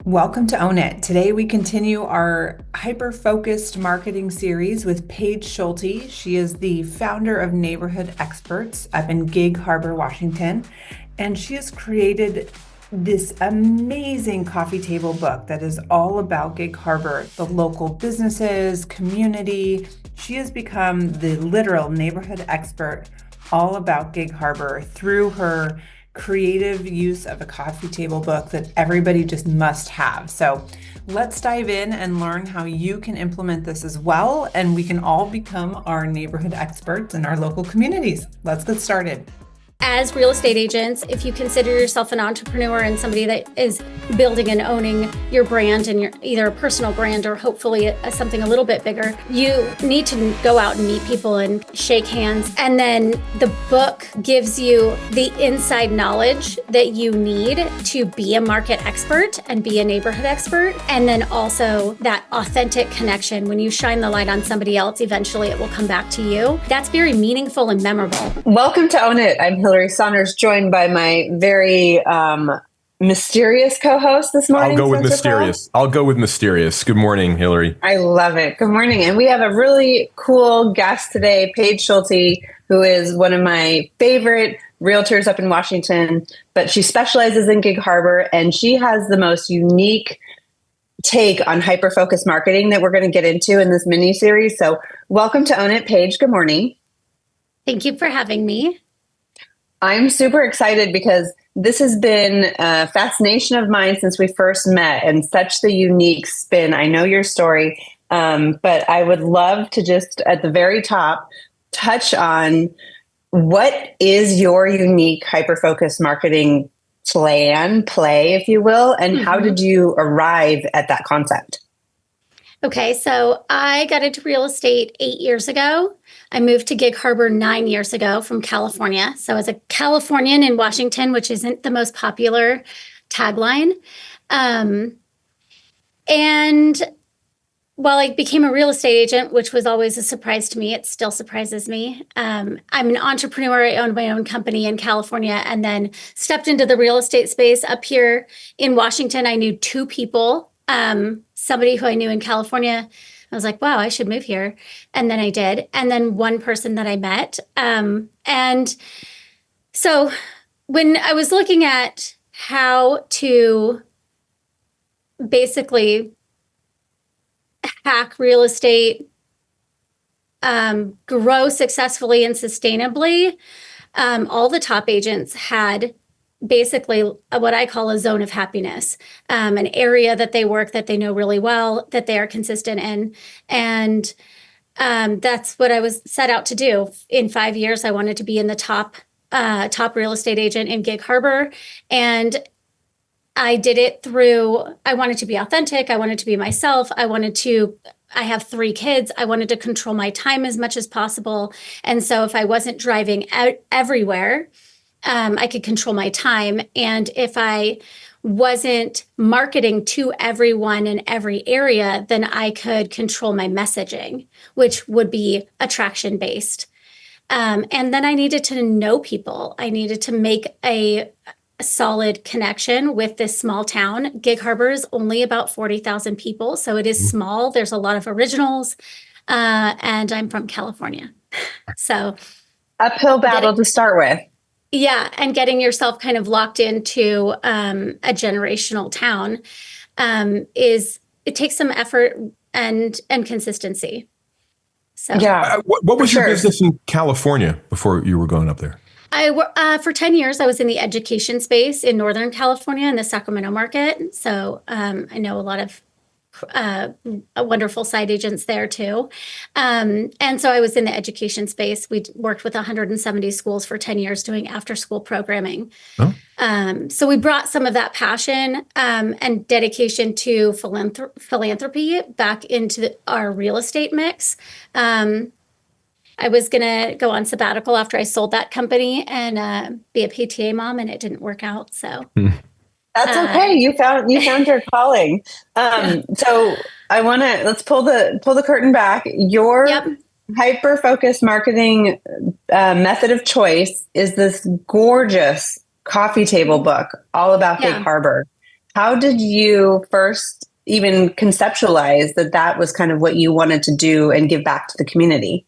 Welcome to Own It. Today we continue our hyper-focused marketing series with Paige Schulte. She is the founder of Neighborhood Experts up in Gig Harbor, Washington, and she has created this amazing coffee table book that is all about Gig Harbor, the local businesses, community. She has become the literal neighborhood expert all about Gig Harbor through her creative use of a coffee table book that everybody just must have. So let's dive in and learn how you can implement this as well, and we can all become our neighborhood experts in our local communities. Let's get started. As real estate agents, if you consider yourself an entrepreneur and somebody that is building and owning your brand and your either a personal brand or hopefully something a little bit bigger, you need to go out and meet people and shake hands. And then the book gives you the inside knowledge that you need to be a market expert and be a neighborhood expert. And then also that authentic connection. When you shine the light on somebody else, eventually it will come back to you. That's very meaningful and memorable. Welcome to Own It. I'm Hillary Saunders, joined by my very mysterious co-host this morning. I'll go with mysterious. Good morning, Hillary. I love it. Good morning. And we have a really cool guest today, Paige Schulte, who is one of my favorite realtors up in Washington, but she specializes in Gig Harbor, and she has the most unique take on hyper-focused marketing that we're going to get into in this mini-series. So welcome to Own It, Paige. Good morning. Thank you for having me. I'm super excited because this has been a fascination of mine since we first met, and such the unique spin. I know your story, but I would love to just at the very top touch on what is your unique hyper-focused marketing play, if you will, and how did you arrive at that concept? Okay, so I got into real estate 8 years ago. I moved to Gig Harbor 9 years ago from California. So as a Californian in Washington, which isn't the most popular tagline. And while I became a real estate agent, which was always a surprise to me, it still surprises me. I'm an entrepreneur. I owned my own company in California and then stepped into the real estate space up here in Washington. I knew two people. Somebody who I knew in California, I was like, wow, I should move here. And then I did. And then one person that I met. And so when I was looking at how to basically hack real estate, grow successfully and sustainably, all the top agents had basically what I call a zone of happiness, an area that they work, that they know really well, that they are consistent in. And that's what I was set out to do. In 5 years, I wanted to be in the top real estate agent in Gig Harbor. And I did it through, I wanted to be authentic. I wanted to be myself. I have 3 kids. I wanted to control my time as much as possible. And so if I wasn't driving out everywhere, I could control my time. And if I wasn't marketing to everyone in every area, then I could control my messaging, which would be attraction based. And then I needed to know people. I needed to make a solid connection with this small town. Gig Harbor is only about 40,000 people. So it is small. There's a lot of originals. And I'm from California. So uphill battle to start with. Yeah, and getting yourself kind of locked into a generational town it takes some effort and consistency. So yeah, what was your business in California before you were going up there? For 10 years, I was in the education space in Northern California in the Sacramento market. So I know a lot of wonderful side agents there too. And so I was in the education space. We worked with 170 schools for 10 years doing after school programming. Oh. So we brought some of that passion and dedication to philanthropy back into our real estate mix. I was going to go on sabbatical after I sold that company and be a PTA mom, and it didn't work out. So that's okay. You found your calling. So let's pull the curtain back. Your hyper-focused marketing method of choice is this gorgeous coffee table book all about Gig Harbor. How did you first even conceptualize that was kind of what you wanted to do and give back to the community?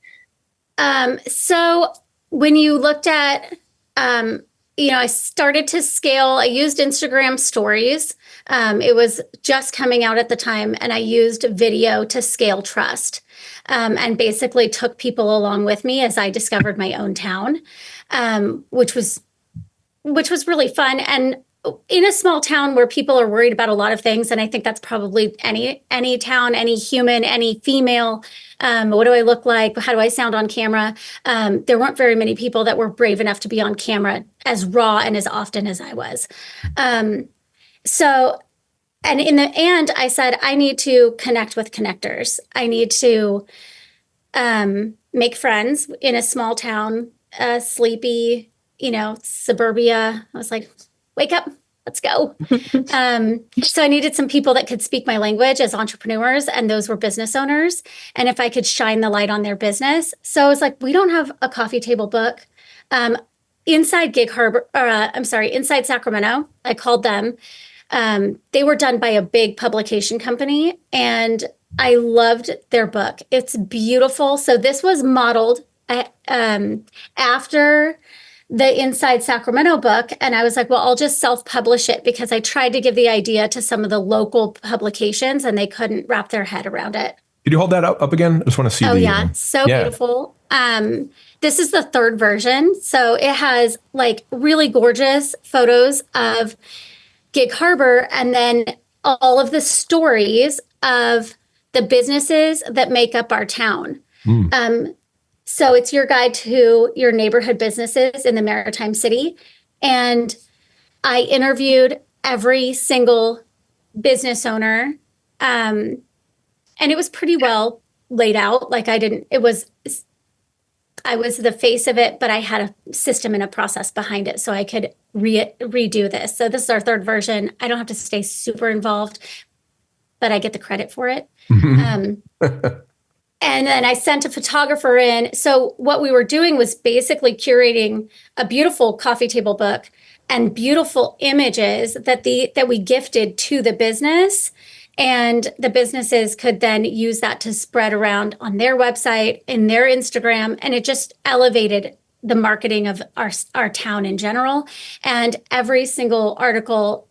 So when you looked at, I started to scale. I used Instagram stories. It was just coming out at the time, and I used video to scale trust, and basically took people along with me as I discovered my own town, which was really fun. And in a small town where people are worried about a lot of things, and I think that's probably any town, any human, any female. What do I look like? How do I sound on camera? There weren't very many people that were brave enough to be on camera as raw and as often as I was. So, and in the end, I said, I need to connect with connectors. I need to make friends in a small town, sleepy, suburbia. I was like, wake up, let's go. So I needed some people that could speak my language as entrepreneurs, and those were business owners. And if I could shine the light on their business. So I was like, we don't have a coffee table book. Inside inside Sacramento, I called them. They were done by a big publication company, and I loved their book. It's beautiful. So this was modeled after the Inside Sacramento book. And I was like, well, I'll just self-publish it, because I tried to give the idea to some of the local publications and they couldn't wrap their head around it. Could you hold that up again? I just want to see. Oh, yeah. So beautiful. This is the third version. So it has like really gorgeous photos of Gig Harbor, and then all of the stories of the businesses that make up our town. So it's your guide to your neighborhood businesses in the Maritime City. And I interviewed every single business owner. And it was pretty well laid out. Like I was the face of it, but I had a system and a process behind it so I could redo this. So this is our third version. I don't have to stay super involved, but I get the credit for it. And then I sent a photographer in. So what we were doing was basically curating a beautiful coffee table book and beautiful images that we gifted to the business. And the businesses could then use that to spread around on their website, in their Instagram. And it just elevated the marketing of our town in general. And every single article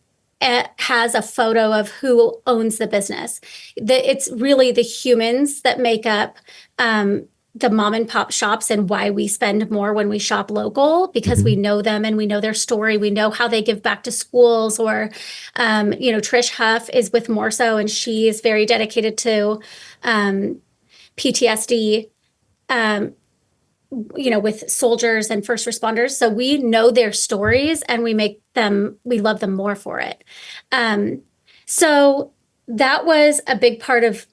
has a photo of who owns the business. It's really the humans that make up the mom and pop shops, and why we spend more when we shop local, because we know them and we know their story. We know how they give back to schools, or, Trish Huff is with Morso, and she is very dedicated to PTSD, with soldiers and first responders. So we know their stories, and we love them more for it. So that was a big part of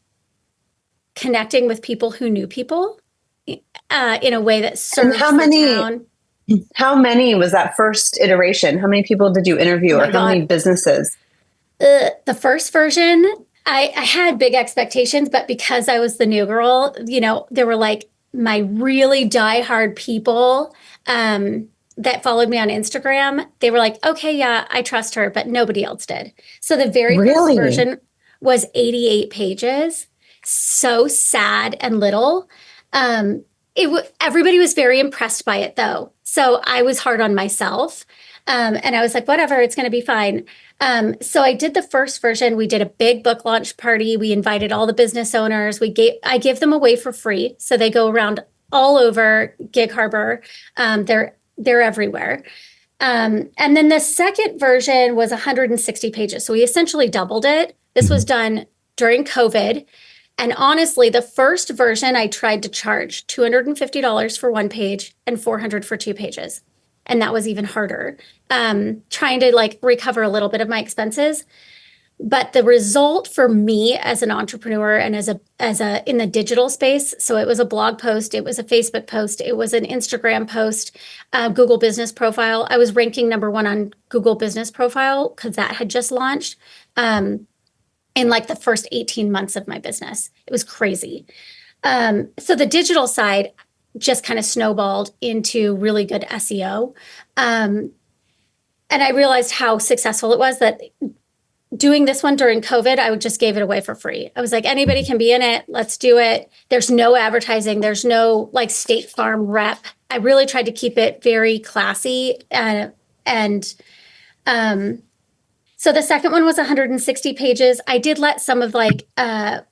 connecting with people who knew people in a way that serves the town. How many was that first iteration? How many people did you interview, or how many businesses? The first version, I had big expectations, but because I was the new girl, there were like my really diehard people that followed me on Instagram. They were like, okay, yeah, I trust her, but nobody else did. So the very first version was 88 pages. So sad and little. Everybody was very impressed by it, though. So I was hard on myself. And I was like, whatever, it's going to be fine. So I did the first version. We did a big book launch party. We invited all the business owners. I give them away for free. So they go around all over Gig Harbor. They're everywhere. And then the second version was 160 pages. So we essentially doubled it. This was done during COVID. And honestly, the first version, I tried to charge $250 for one page and $400 for 2 pages. And that was even harder, trying to recover a little bit of my expenses. But the result for me as an entrepreneur and as a in the digital space, so it was a blog post, it was a Facebook post, it was an Instagram post, Google Business Profile. I was ranking #1 on Google Business Profile because that had just launched in the first 18 months of my business. It was crazy. So the digital side just kind of snowballed into really good SEO. And I realized how successful it was, that doing this one during COVID, I just gave it away for free. I was like, anybody can be in it. Let's do it. There's no advertising. There's no like State Farm rep. I really tried to keep it very classy. So the second one was 160 pages. I did let some of like the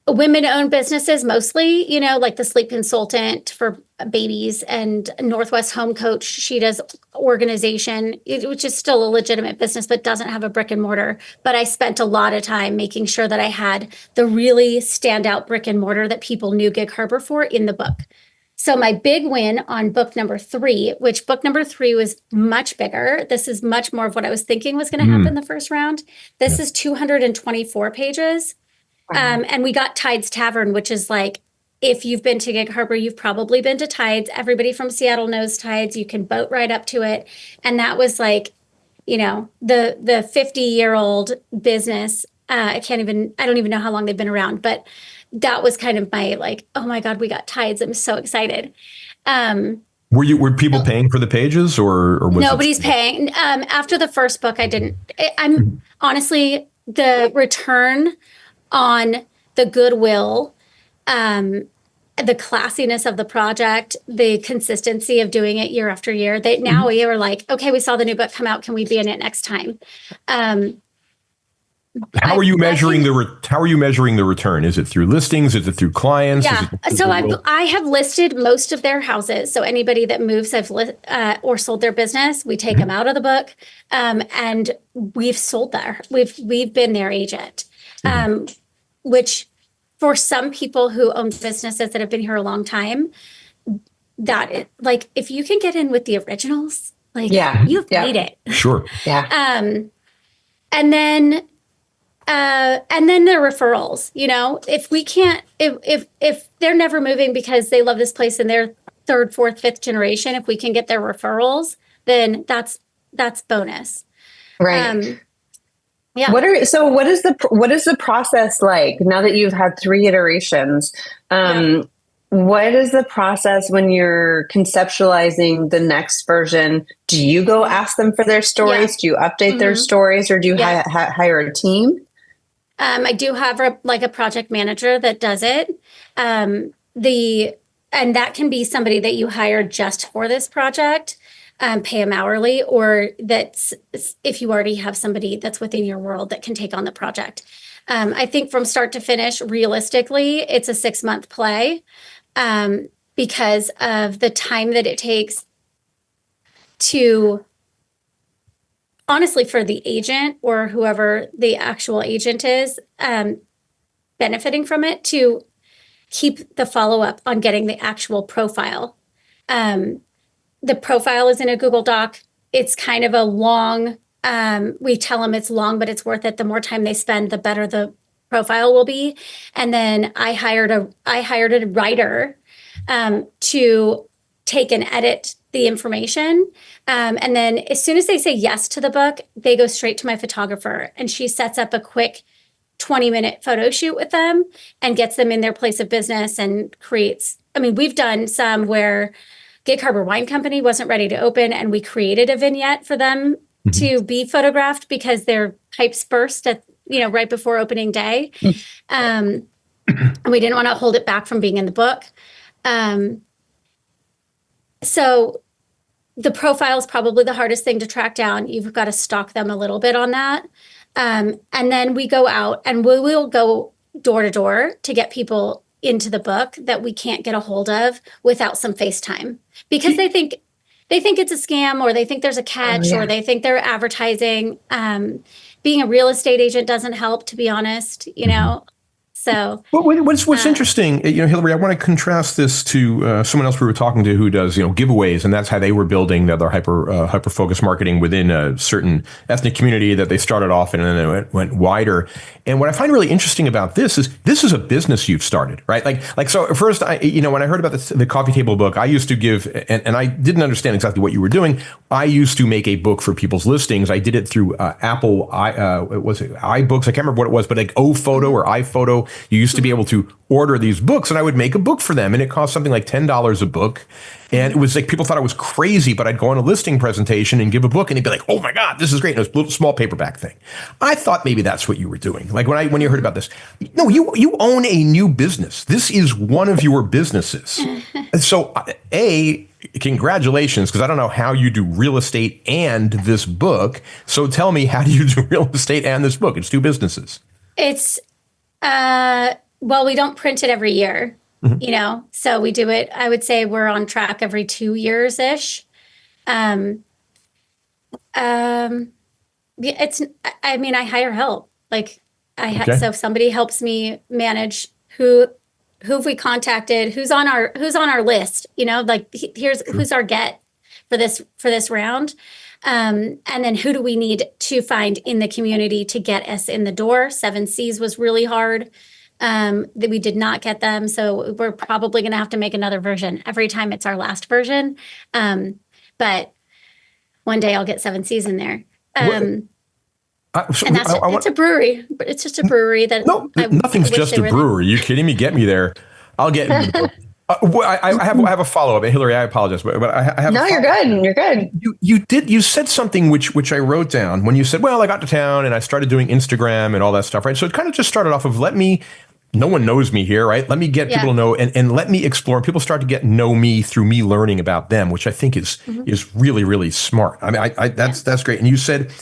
women-owned businesses mostly, you know, like the sleep consultant for babies and Northwest Home Coach. She does organization, which is still a legitimate business, but doesn't have a brick and mortar. But I spent a lot of time making sure that I had the really standout brick and mortar that people knew Gig Harbor for in the book. So my big win on book number 3, which book number 3 was much bigger. This is much more of what I was thinking was going to happen the first round. This is 224 pages. And we got Tides Tavern, which is like, if you've been to Gig Harbor, you've probably been to Tides. Everybody from Seattle knows Tides. You can boat right up to it. And that was like, you know, the 50-year-old business. I don't even know how long they've been around, but that was kind of my like, oh my God, we got Tides. I'm so excited. Were people paying for the pages or was nobody's paying? After the first book, I didn't. I'm honestly, the return on the goodwill, the classiness of the project, the consistency of doing it year after year. Now we are like, okay, we saw the new book come out. Can we be in it next time? How are you measuring the return? Is it through listings? Is it through clients? Yeah. So I have listed most of their houses. So anybody that moves, or sold their business, we take them out of the book, and we've sold there. We've been their agent. Which for some people who own businesses that have been here a long time, like if you can get in with the originals, like you've made it. Sure. Yeah. And then the referrals, you know, if we can't, if they're never moving because they love this place in their 3rd, 4th, 5th generation, if we can get their referrals, then that's bonus. Right. Yeah. What is the process like now that you've had 3 iterations? What is the process when you're conceptualizing the next version? Do you go ask them for their stories? Yeah. Do you update their stories, or do you hire a team? I do have a project manager that does it. And that can be somebody that you hire just for this project. Pay them hourly, or that's if you already have somebody that's within your world that can take on the project. I think from start to finish, realistically, it's a 6-month play, because of the time that it takes to, honestly, for the agent or whoever the actual agent is, benefiting from it, to keep the follow-up on getting the actual profile. The profile is in a Google Doc. It's kind of a long, we tell them it's long, but it's worth it. The more time they spend, the better the profile will be. And then I hired a writer to take and edit the information. And then as soon as they say yes to the book, they go straight to my photographer, and she sets up a quick 20-minute photo shoot with them and gets them in their place of business and creates, we've done some where Gig Harbor Wine Company wasn't ready to open, and we created a vignette for them to be photographed because their pipes burst right before opening day. And we didn't want to hold it back from being in the book. So the profile is probably the hardest thing to track down. You've got to stalk them a little bit on that. And then we go out and we will go door to door to get people into the book that we can't get a hold of without some FaceTime, because they think it's a scam, or they think there's a catch, or they think they're advertising. Being a real estate agent doesn't help, to be honest, So what's interesting, Hillary, I want to contrast this to someone else we were talking to who does, giveaways, and that's how they were building their hyper focused marketing within a certain ethnic community that they started off in, and then it went wider. And what I find really interesting about this is a business you've started, right? Like so. First, when I heard about the coffee table book, I used to give, and I didn't understand exactly what you were doing. I used to make a book for people's listings. I did it through Apple, was it iBooks? I can't remember what it was, but like OPhoto or iPhoto. ago, you used to be able to order these books, and I would make a book for them, and it cost something like $10 a book. And it was like people thought I was crazy, but I'd go on a listing presentation and give a book, and they'd be like, "Oh my God, this is great!" And it was a little small paperback thing. I thought maybe that's what you were doing. Like when you heard about this, no, you own a new business. This is one of your businesses. And so, congratulations, because I don't know how you do real estate and this book. So tell me, how do you do real estate and this book? It's two businesses. It's well, we don't print it every year. So we do it, I would say we're on track every 2 years ish. It's, I mean, I hire help. Like so if somebody helps me manage who have we contacted, who's on our list, like who's our get for this round. And then who do we need to find in the community to get us in the door? 7Cs was really hard. That we did not get them. So we're probably going to have to make another version every time it's our last version. But one day I'll get 7Cs in there. And it's a brewery, but it's just a brewery that nothing's just a brewery. You kidding me? Get me there. I'll get into the book. I have a follow-up. Hillary, I apologize, but I have. No, you're good. You're good. You said something which I wrote down when you said, well, I got to town and I started doing Instagram and all that stuff, right? So it kind of just started off of no one knows me here, right? Let me get people to know and let me explore. And people start to know me through me learning about them, which I think is really, really smart. I mean, that's great. And you said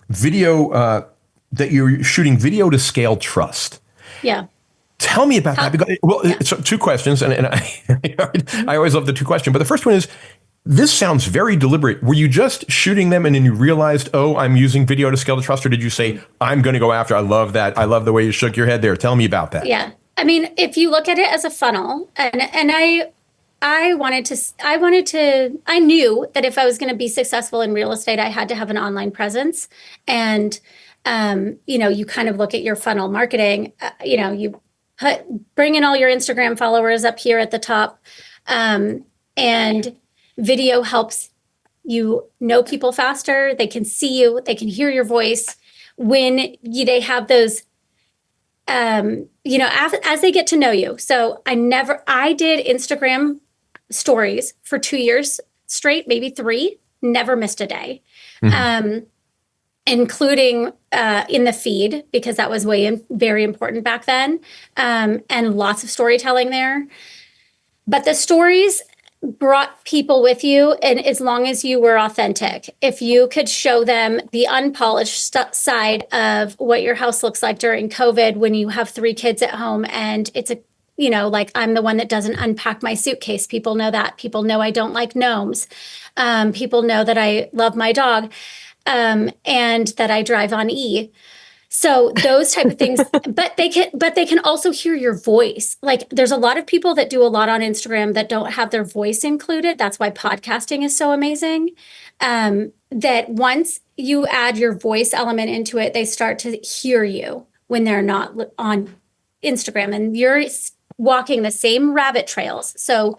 video that you're shooting video to scale trust. Yeah. Tell me about that. Because, it's two questions, and I always love the two questions. But the first one is, this sounds very deliberate. Were you just shooting them and then you realized, oh, I'm using video to scale the trust? Or did you say, I'm going to go after, I love that. I love the way you shook your head there. Tell me about that. Yeah. I mean, if you look at it as a funnel, and I knew that if I was going to be successful in real estate, I had to have an online presence. And, you kind of look at your funnel marketing, you bring in all your Instagram followers up here at the top. And video helps you know people faster. They can see you. They can hear your voice when they have those, as they get to know you. So I did Instagram stories for 2 years straight, maybe 3, never missed a day. Including in the feed, because that was very important back then, and lots of storytelling there. But the stories brought people with you, and as long as you were authentic, if you could show them the unpolished side of what your house looks like during COVID, when you have 3 kids at home and it's like I'm the one that doesn't unpack my suitcase. People know that. People know I don't like gnomes. People know that I love my dog. And that I drive on E. So those type of things, but they can also hear your voice. Like there's a lot of people that do a lot on Instagram that don't have their voice included. That's why podcasting is so amazing. That once you add your voice element into it, they start to hear you when they're not on Instagram, and you're walking the same rabbit trails. So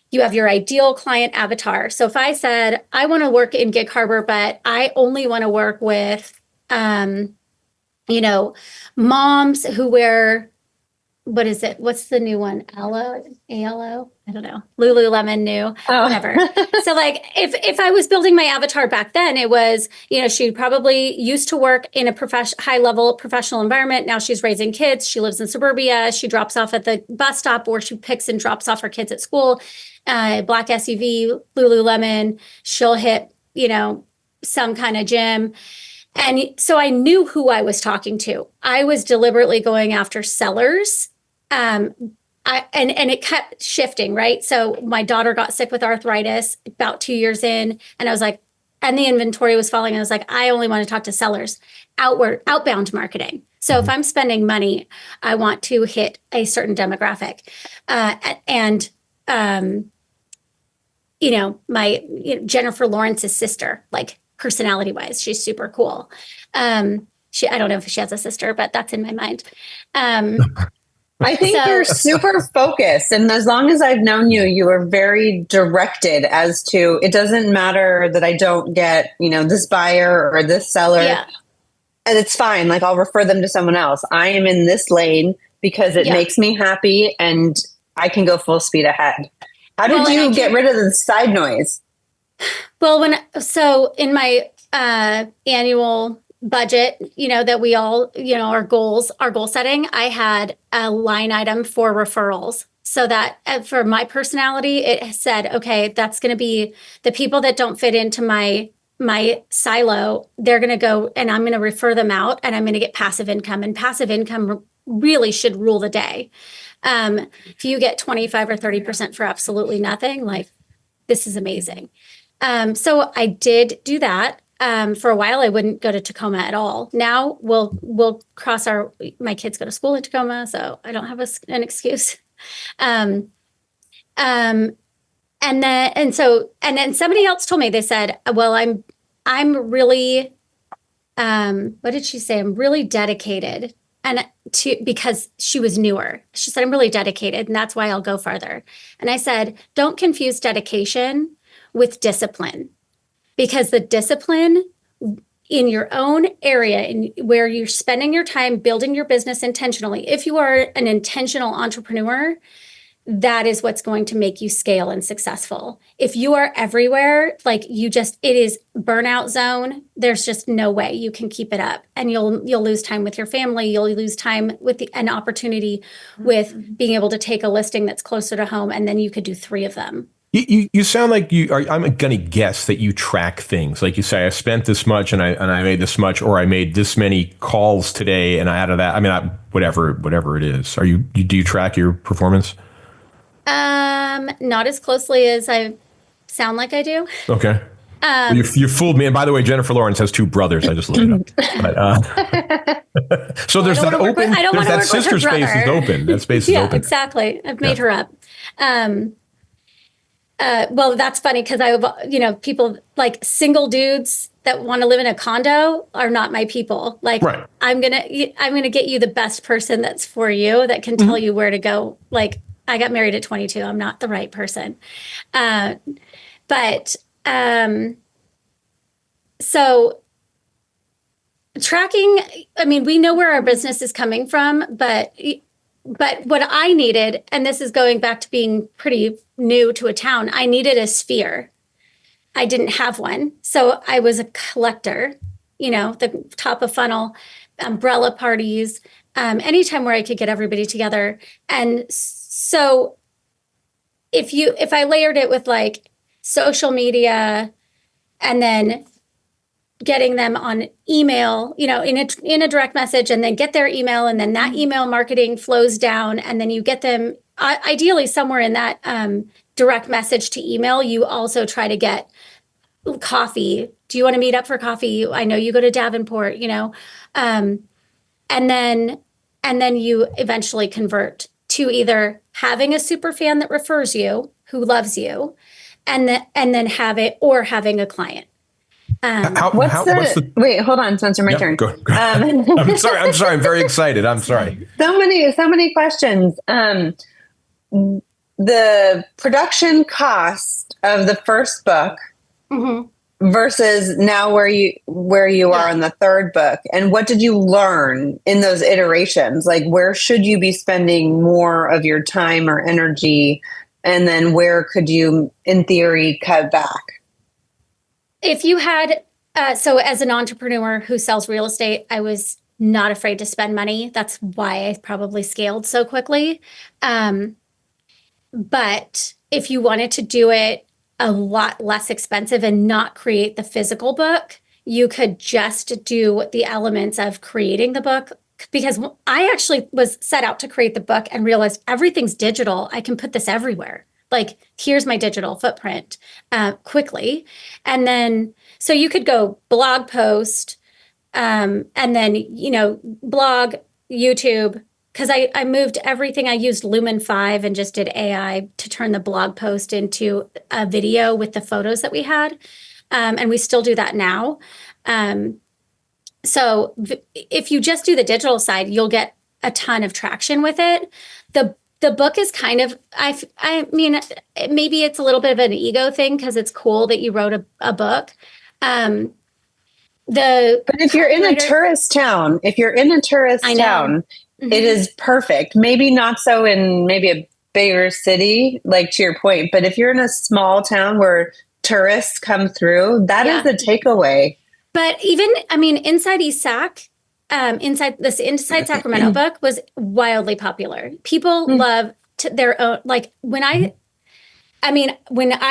you have your ideal client avatar. So if I said, I want to work in Gig Harbor, but I only want to work with, moms who wear, what is it? What's the new one? ALO? I don't know. Lululemon new, whatever. So like if I was building my avatar back then, it was, she probably used to work in a high level professional environment. Now she's raising kids. She lives in suburbia. She drops off at the bus stop, or she picks and drops off her kids at school. Black SUV, Lululemon. She'll hit, some kind of gym. And so I knew who I was talking to. I was deliberately going after sellers. And it kept shifting, right? So my daughter got sick with arthritis about 2 years in, and I was like, and the inventory was falling. And I was like, I only want to talk to sellers, outbound marketing. So if I'm spending money, I want to hit a certain demographic. My Jennifer Lawrence's sister, like personality wise, she's super cool. I don't know if she has a sister, but that's in my mind. I think you're super focused. And as long as I've known you, you are very directed as to, it doesn't matter that I don't get, this buyer or this seller. Yeah. and it's fine. Like, I'll refer them to someone else. I am in this lane because it makes me happy and I can go full speed ahead. How did you get rid of the side noise? Well, in my annual budget, that we all, our goal setting, I had a line item for referrals. So that for my personality, it said, okay, that's going to be the people that don't fit into my silo. They're going to go and I'm going to refer them out and I'm going to get passive income, and passive income really should rule the day. If you get 25 or 30% for absolutely nothing, like, this is amazing. So I did do that. For a while, I wouldn't go to Tacoma at all. Now we'll cross my kids go to school in Tacoma, so I don't have an excuse. And then somebody else told me, they said, well, I'm really, what did she say? I'm really dedicated. Because she was newer, she said, I'm really dedicated and that's why I'll go farther. And I said, don't confuse dedication with discipline, because the discipline in your own area, where you're spending your time building your business intentionally, if you are an intentional entrepreneur, that is what's going to make you scale and successful. If you are everywhere, it is burnout zone. There's just no way you can keep it up, and you'll lose time with your family. You'll lose time with an opportunity with being able to take a listing that's closer to home, and then you could do 3 of them. You sound like you are. I'm going to guess that you track things. Like you say, I spent this much and I made this much, or I made this many calls today and out of that, whatever it is. Do you track your performance? Not as closely as I sound like I do. Okay. You fooled me. And by the way, Jennifer Lawrence has 2 brothers. I just looked it up. But, so there's that open. There's that sister space is open. That space is open. Yeah, exactly. I've made her up. Well, that's funny because people like single dudes that want to live in a condo are not my people. Like, right. I'm gonna get you the best person that's for you, that can tell you where to go. Like, I got married at 22. I'm not the right person. So tracking, we know where our business is coming from, but what I needed, and this is going back to being pretty new to a town, I needed a sphere. I didn't have one. So I was a collector, the top of funnel, umbrella parties, anytime where I could get everybody together. And so if I layered it with like social media and then getting them on email, in a direct message, and then get their email, and then that email marketing flows down, and then you get them ideally somewhere in that direct message to email. You also try to get coffee. Do you want to meet up for coffee? I know you go to Davenport, and then you eventually convert to either having a super fan that refers you, who loves you, and then having a client. Wait, hold on, Spencer, my turn. Go. I'm sorry. I'm very excited. I'm sorry. So many questions. The production cost of the first book versus now where you are on the third book, and what did you learn in those iterations? Like, where should you be spending more of your time or energy, and then where could you, in theory, cut back? If you had, so as an entrepreneur who sells real estate, I was not afraid to spend money. That's why I probably scaled so quickly. But if you wanted to do it a lot less expensive and not create the physical book, you could just do the elements of creating the book. Because I actually was set out to create the book and realized everything's digital. I can put this everywhere. Like, here's my digital footprint quickly. And then, so you could go blog post, and then, blog, YouTube, because I moved everything. I used Lumen 5 and just did AI to turn the blog post into a video with the photos that we had. And we still do that now. So if you just do the digital side, you'll get a ton of traction with it. The book is kind of, I mean, maybe it's a little bit of an ego thing because it's cool that you wrote a book. But if you're in a copywriter- tourist town, I know. it is perfect. Maybe not so in maybe a bigger city, like to your point, but if you're in a small town where tourists come through, that is the takeaway. But even, I mean, inside East Sac, inside Sacramento book was wildly popular. People love their own, like when I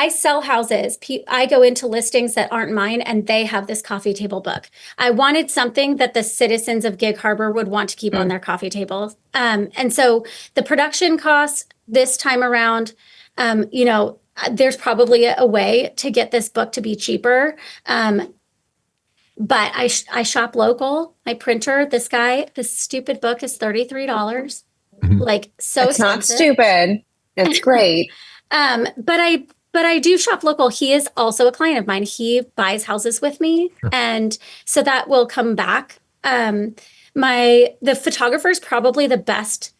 sell houses, I go into listings that aren't mine and they have this coffee table book. I wanted something that the citizens of Gig Harbor would want to keep on their coffee table. And so the production costs this time around, there's probably a way to get this book to be cheaper. But I shop local. My printer, this stupid book is $33. Like, so It's not expensive. stupid. It's great. But I do shop local. He is also a client of mine. He buys houses with me. Sure. And so that will come back. The photographer is probably the best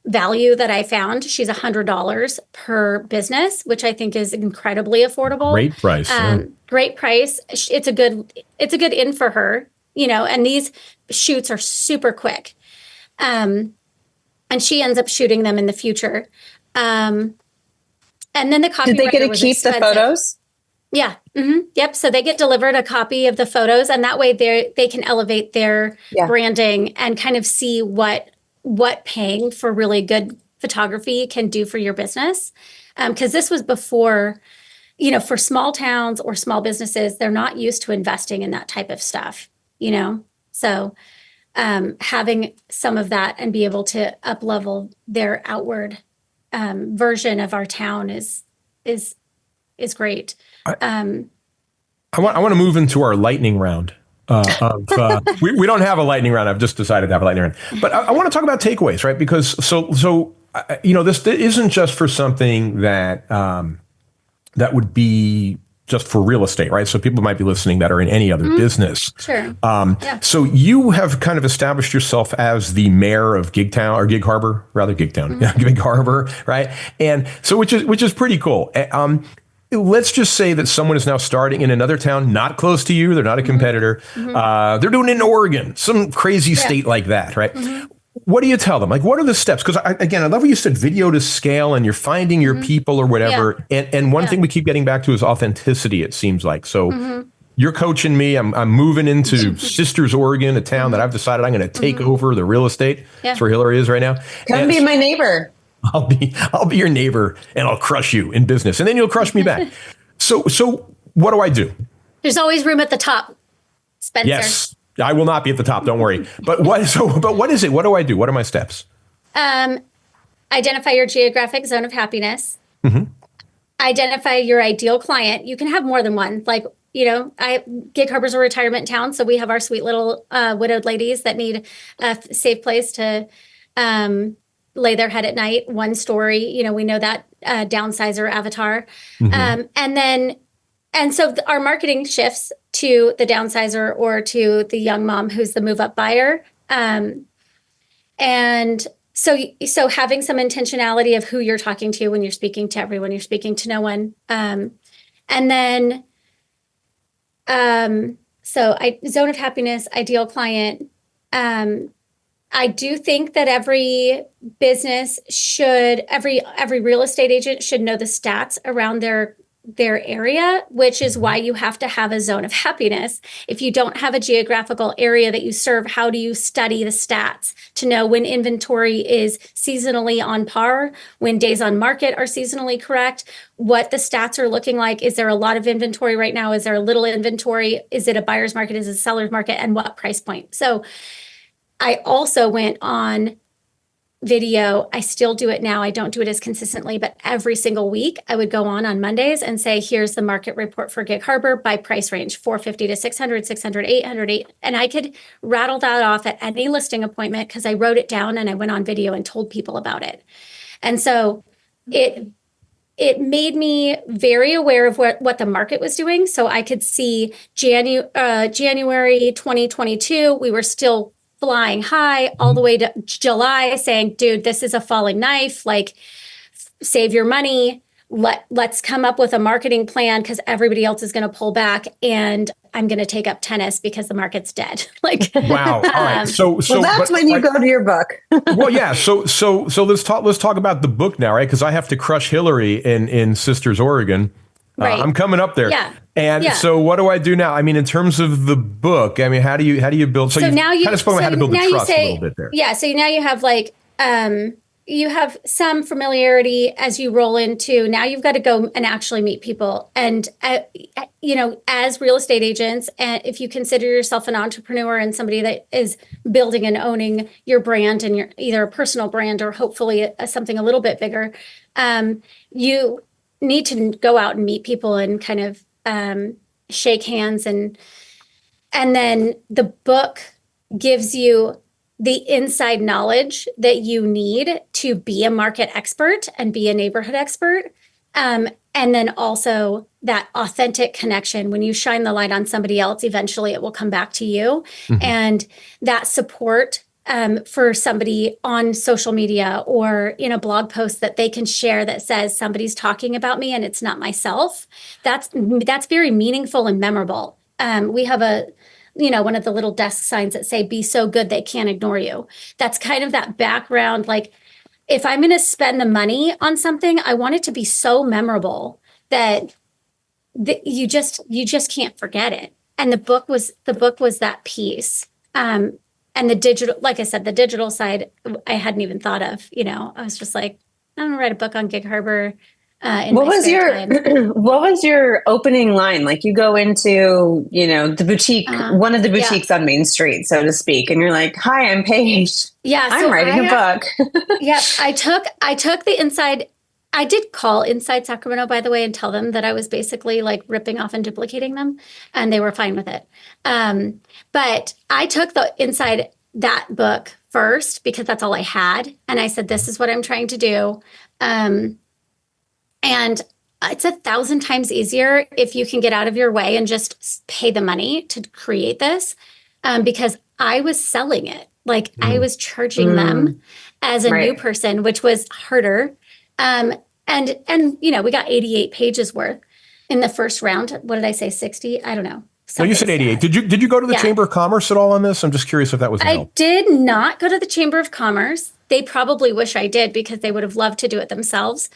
value that I found. She's $100 per business, which I think is incredibly affordable. Great price. Great price. It's a good in for her, and these shoots are super quick. And she ends up shooting them in the future. And then the copywriter Did they get to was keep expensive. the photos? Yeah. Yep. So they get delivered a copy of the photos, and that way they can elevate their branding and kind of see what paying for really good photography can do for your business. Because this was before, for small towns or small businesses, they're not used to investing in that type of stuff, So having some of that and be able to up level their outward version of our town is great. I want to move into our lightning round. We don't have a lightning round. I've just decided to have a lightning round. But I want to talk about takeaways, right? Because this isn't just for something that that would be just for real estate, right? So people might be listening that are in any other business. Sure. So you have kind of established yourself as the mayor of Gig Harbor, Gig Harbor, right? And so which is pretty cool. Let's just say that someone is now starting in another town, not close to you. They're not a competitor. They're doing it in Oregon, some crazy state like that, right? What do you tell them? Like, what are the steps? Because I love what you said, video to scale, and you're finding your people or whatever. And one thing we keep getting back to is authenticity, it seems like. So you're coaching me. I'm moving into Sisters, Oregon, a town that I've decided I'm going to take over the real estate. That's where Hillary is right now. Come be my neighbor. I'll be your neighbor, and I'll crush you in business, and then you'll crush me back. So what do I do? There's always room at the top, Spencer. Yes, I will not be at the top. Don't worry. But what is it? What do I do? What are my steps? Identify your geographic zone of happiness. Identify your ideal client. You can have more than one. Like, Gig Harbor's a retirement town, so we have our sweet little widowed ladies that need a safe place to lay their head at night. One story, we know that downsizer avatar. And so our marketing shifts to the downsizer or to the young mom who's the move up buyer. And so having some intentionality of who you're talking to when you're speaking to everyone, you're speaking to no one. And then, zone of happiness, ideal client. I do think that every business every real estate agent should know the stats around their area, which is why you have to have a zone of happiness. If you don't have a geographical area that you serve, how do you study the stats to know when inventory is seasonally on par, when days on market are seasonally correct, what the stats are looking like? Is there a lot of inventory right now? Is there a little inventory? Is it a buyer's market? Is it a seller's market? And what price point? So I also went on video. I still do it now. I don't do it as consistently, but every single week I would go on Mondays and say, here's the market report for Gig Harbor by price range, 450 to 600, 600, 800. And I could rattle that off at any listing appointment because I wrote it down and I went on video and told people about it. And so it made me very aware of what the market was doing. So I could see January 2022, we were still flying high all the way to July saying, dude, this is a falling knife, like save your money. let's come up with a marketing plan because everybody else is going to pull back, and I'm going to take up tennis because the market's dead. Like, wow. All right. So that's when you go to your book. Well, yeah. So let's talk about the book now, right? Because I have to crush Hillary in Sisters, Oregon. right. I'm coming up there. Yeah. And Yeah. so what do I do now? I mean, in terms of the book, I mean, how do you build? So now you kind of spoken about how to build the now you trust say, a little bit there. Yeah. So now you have like, you have some familiarity as you roll into, now you've got to go and actually meet people. And, as real estate agents, and if you consider yourself an entrepreneur and somebody that is building and owning your brand and your either a personal brand or hopefully something a little bit bigger, you need to go out and meet people and kind of shake hands. And then the book gives you the inside knowledge that you need to be a market expert and be a neighborhood expert. And then also that authentic connection. When you shine the light on somebody else, eventually it will come back to you. Mm-hmm. And that support for somebody on social media or in a blog post that they can share that says somebody's talking about me and it's not myself. That's very meaningful and memorable. We have one of the little desk signs that say, be so good they can't ignore you. That's kind of that background. Like, if I'm going to spend the money on something, I want it to be so memorable that you just can't forget it. And the book was that piece. And the digital, like I said, the digital side, I hadn't even thought of. I was just like, I'm gonna write a book on Gig Harbor. What was your opening line? Like, you go into, the boutique, one of the boutiques on Main Street, so to speak, and you're like, "Hi, I'm Paige. Yeah, I'm writing a book." Yeah, I took the inside. I did call Inside Sacramento, by the way, and tell them that I was basically like ripping off and duplicating them, and they were fine with it. But I took the inside that book first because that's all I had, and I said, "This is what I'm trying to do." And it's 1,000 times easier if you can get out of your way and just pay the money to create this, because I was selling it. Like, I was charging them as a new person, which was harder. And we got 88 pages worth in the first round. What did I say? 60? I don't know. No, you said 88. Did you go to the Chamber of Commerce at all on this? I'm just curious if that was I did not go to the Chamber of Commerce. They probably wish I did because they would have loved to do it themselves.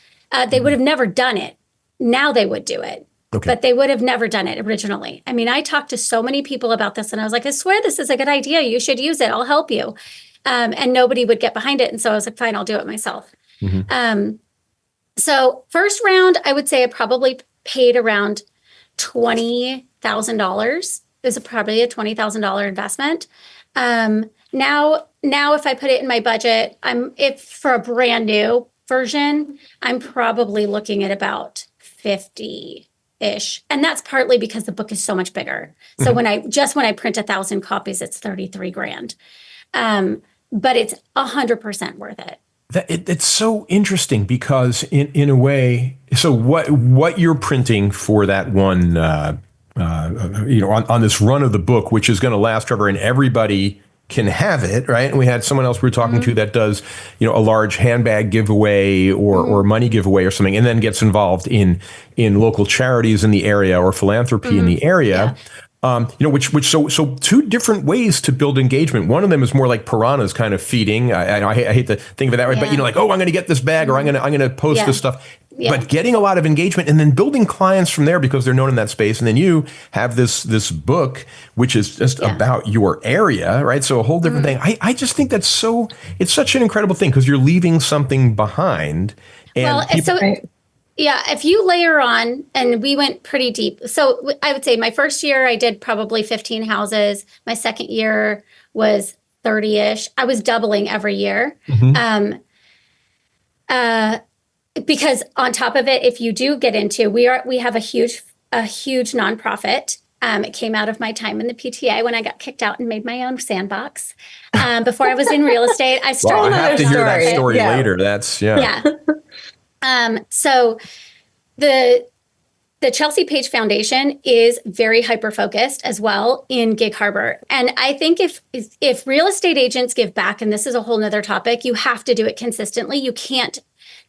They would have never done it. Now they would do it. Okay. But they would have never done it originally. I mean, I talked to so many people about this and I was like, I swear this is a good idea. You should use it. I'll help you. And nobody would get behind it. And so I was like, fine, I'll do it myself. Mm-hmm. So first round, I would say I probably paid around $20,000. It was probably a $20,000 investment. Now, if I put it in my budget, if for a brand new version, I'm probably looking at about 50-ish. And that's partly because the book is so much bigger. So when I print 1,000 copies, it's $33,000. But it's 100% worth it. It's so interesting because in a way, so what you're printing for that one, on this run of the book, which is going to last forever and everybody can have it, right? And we had someone else we were talking to that does, a large handbag giveaway or money giveaway or something, and then gets involved in local charities in the area or philanthropy in the area. So two different ways to build engagement. One of them is more like piranhas kind of feeding. I hate to think of it that way, but like, oh, I'm going to get this bag or I'm going to post this stuff. Yeah. But getting a lot of engagement and then building clients from there because they're known in that space. And then you have this book, which is just about your area, right? So a whole different thing. I just think it's such an incredible thing because you're leaving something behind. And if you layer on, and we went pretty deep. So I would say my first year, I did probably 15 houses. My second year was 30-ish. I was doubling every year. Because on top of it, if you do get into, we have a huge nonprofit. It came out of my time in the PTA when I got kicked out and made my own sandbox. Before I was in real estate, I started. Well, I have to hear that story later. That's So the Chelsea Page Foundation is very hyper-focused as well in Gig Harbor. And I think if real estate agents give back, and this is a whole nother topic, you have to do it consistently. You can't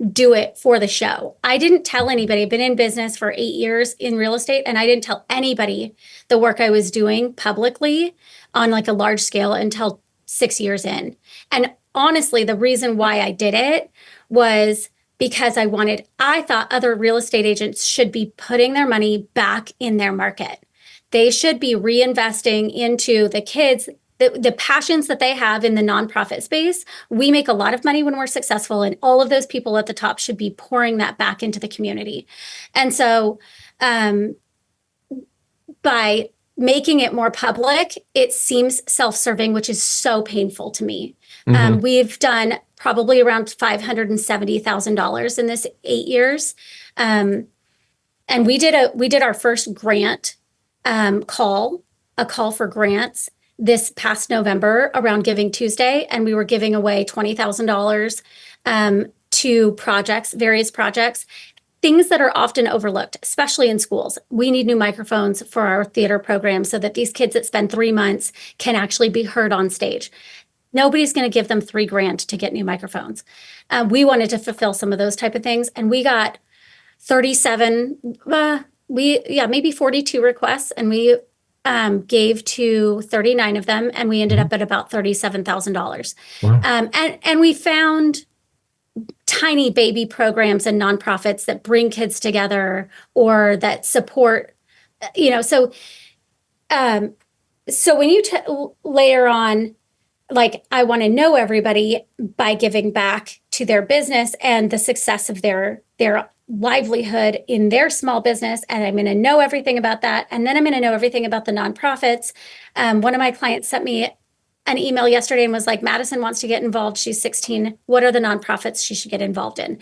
do it for the show. I didn't tell anybody. I've been in business for 8 years in real estate, and I didn't tell anybody the work I was doing publicly on like a large scale until 6 years in. And honestly, the reason why I did it was because I thought other real estate agents should be putting their money back in their market. They should be reinvesting into the kids, the passions that they have in the nonprofit space. We make a lot of money when we're successful, and all of those people at the top should be pouring that back into the community. And so by making it more public, it seems self-serving, which is so painful to me. We've done probably around $570,000 in this 8 years. And we did our first grant a call for grants this past November around Giving Tuesday, and we were giving away $20,000 to various projects, things that are often overlooked, especially in schools. We need new microphones for our theater program so that these kids that spend 3 months can actually be heard on stage. Nobody's going to give them $3,000 to get new microphones. We wanted to fulfill some of those type of things, and we got maybe 42 requests, and we gave to 39 of them, and we ended up at about $37,000. Wow. And we found tiny baby programs and nonprofits that bring kids together or that support, so when you layer on, like, I want to know everybody by giving back to their business and the success of their livelihood in their small business, and I'm going to know everything about that, and then I'm going to know everything about the nonprofits. One of my clients sent me an email yesterday and was like, Madison wants to get involved. She's 16. What are the nonprofits she should get involved in?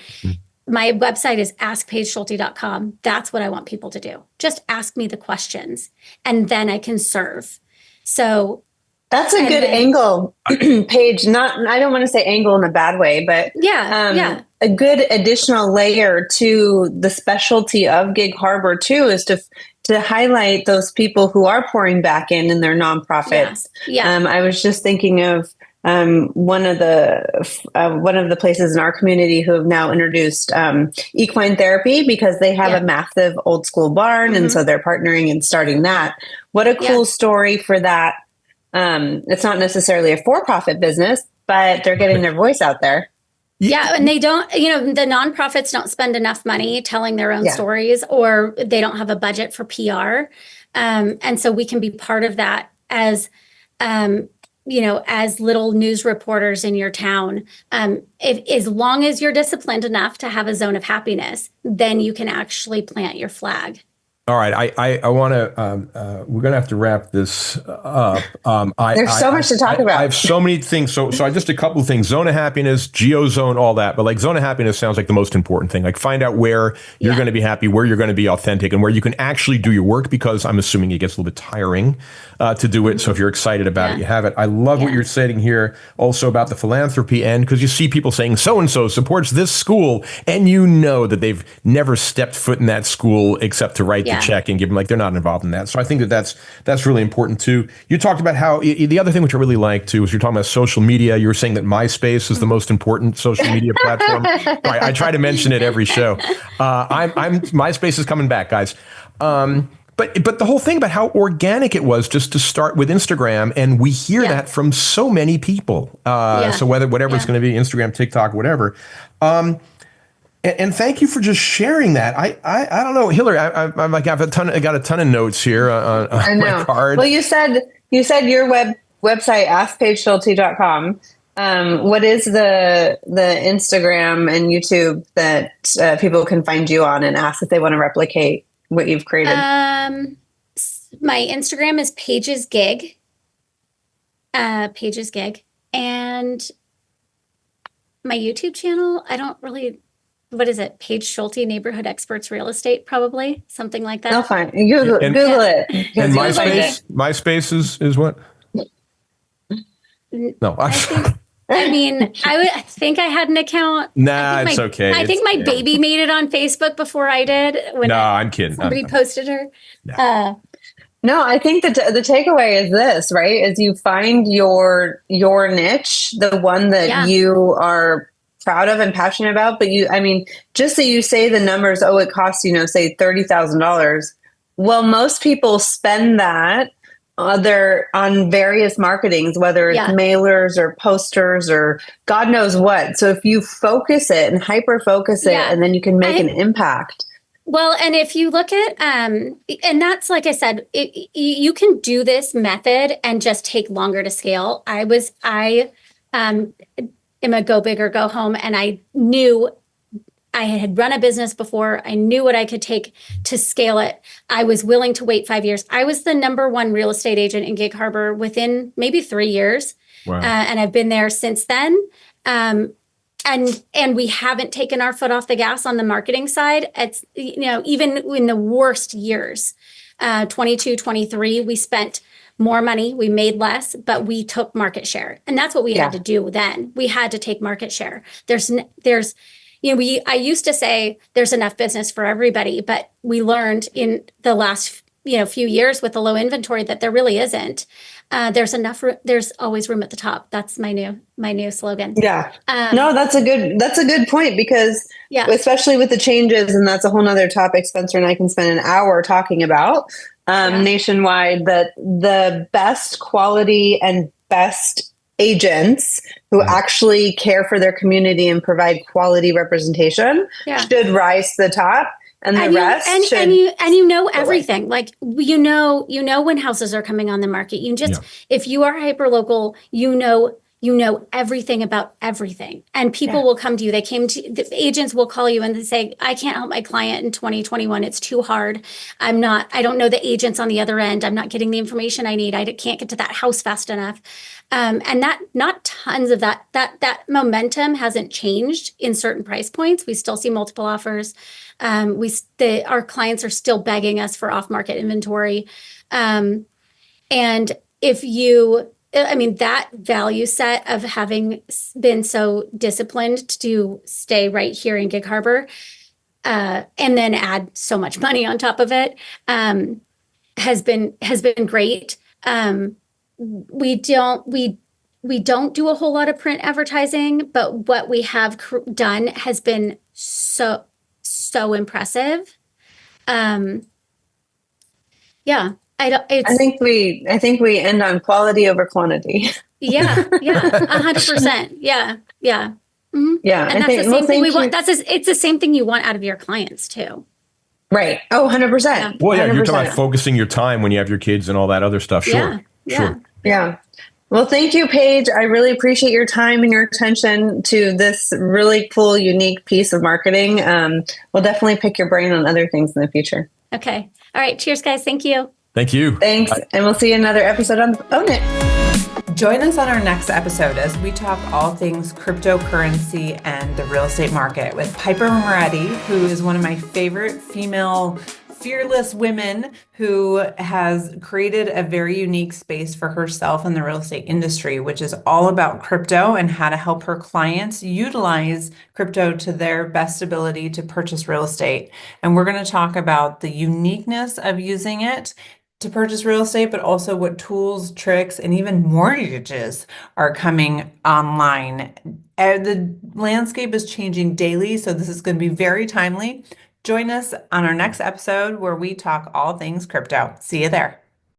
My website is askpaigeschulte.com. That's what I want people to do. Just ask me the questions, and then I can serve. So that's a good angle, Paige. I don't want to say angle in a bad way, but a good additional layer to the specialty of Gig Harbor too is to highlight those people who are pouring back in their nonprofits. I was just thinking of one of the places in our community who have now introduced equine therapy because they have a massive old school barn, and so they're partnering and starting that. What a cool story for that. It's not necessarily a for-profit business, but they're getting their voice out there. Yeah, and they don't, the nonprofits don't spend enough money telling their own stories, or they don't have a budget for PR. And so we can be part of that as little news reporters in your town. As long as you're disciplined enough to have a zone of happiness, then you can actually plant your flag. All right, I want to. We're going to have to wrap this up. There's so much to talk about. I have so many things. So I just a couple of things. Zone of happiness, geozone, all that. But like zone of happiness sounds like the most important thing. Like find out where you're going to be happy, where you're going to be authentic, and where you can actually do your work. Because I'm assuming it gets a little bit tiring to do it. So if you're excited about it, you have it. I love what you're saying here. Also about the philanthropy end, because you see people saying so and so supports this school, and that they've never stepped foot in that school except to write the check and give them, like, they're not involved in that. So I think that's really important too. You talked about how the other thing which I really like too is you're talking about social media. You were saying that MySpace is the most important social media platform. I try to mention it every show. MySpace is coming back, guys. But the whole thing about how organic it was just to start with Instagram, and we hear that from so many people. So whatever it's going to be, Instagram, TikTok, whatever. And thank you for just sharing that. I don't know, Hillary. I got a ton of notes here on my card. Well, you said your website askpaigeschulte.com. What is the Instagram and YouTube that people can find you on and ask if they want to replicate what you've created? My Instagram is Paige's Gig. Paige's Gig, and my YouTube channel. I don't really. What is it? Paige Schulte, Neighborhood Experts Real Estate, probably something like that. I'll find Google it. And MySpace is what? No, I think I had an account. Nah, it's okay. I think my baby made it on Facebook before I did. I'm kidding. Somebody posted her. No, I think the takeaway is this, right? Is you find your niche, the one that you are proud of and passionate about. But I mean, just that you say the numbers, oh, it costs, say $30,000. Well, most people spend that on various marketings, whether it's mailers or posters or God knows what. So if you focus it and hyper focus it, and then you can make an impact. Well, and if you look at, and that's, like I said, you can do this method and just take longer to scale. I am a go big or go home, and I knew I had run a business before. I knew what I could take to scale it. I was willing to wait 5 years. I was the #1 real estate agent in Gig Harbor within maybe 3 years. Wow. And I've been there since then. And we haven't taken our foot off the gas on the marketing side. It's, even in the worst years, 22, 23, we spent more money, we made less, but we took market share. And that's what we had to do then. We had to take market share. I used to say there's enough business for everybody, but we learned in the last few years with the low inventory that there really isn't. There's always room at the top. That's my new slogan. Yeah. No, that's a good point, because especially with the changes, and that's a whole nother topic Spencer and I can spend an hour talking about nationwide, that the best quality and best agents who actually care for their community and provide quality representation should rise to the top. And the rest should, everything. Like you know when houses are coming on the market. If you are hyperlocal, you know everything about everything, and people will come to you. The agents will call you and they say, "I can't help my client in 2021. It's too hard. I don't know the agents on the other end. I'm not getting the information I need. I can't get to that house fast enough." And that, not tons of that momentum hasn't changed in certain price points. We still see multiple offers. Our clients are still begging us for off-market inventory. And that value set of having been so disciplined to stay right here in Gig Harbor, and then add so much money on top of it, has been great. We don't do a whole lot of print advertising, but what we have done has been so impressive. I think we end on quality over quantity. 100%. Yeah. Mm-hmm. Yeah. And that's the same thing we want. It's the same thing you want out of your clients too. Right. Oh, 100%. Well, you're talking about focusing your time when you have your kids and all that other stuff. Sure. Yeah. Well, thank you, Paige. I really appreciate your time and your attention to this really cool, unique piece of marketing. We'll definitely pick your brain on other things in the future. Okay. All right. Cheers, guys. Thank you. Thank you. Thanks. Bye. And we'll see you in another episode on Own It. Join us on our next episode as we talk all things cryptocurrency and the real estate market with Piper Moretti, who is one of my favorite female fearless women who has created a very unique space for herself in the real estate industry, which is all about crypto and how to help her clients utilize crypto to their best ability to purchase real estate. And we're going to talk about the uniqueness of using it to purchase real estate, but also what tools, tricks, and even mortgages are coming online. The landscape is changing daily, so this is going to be very timely. Join us on our next episode where we talk all things crypto. See you there.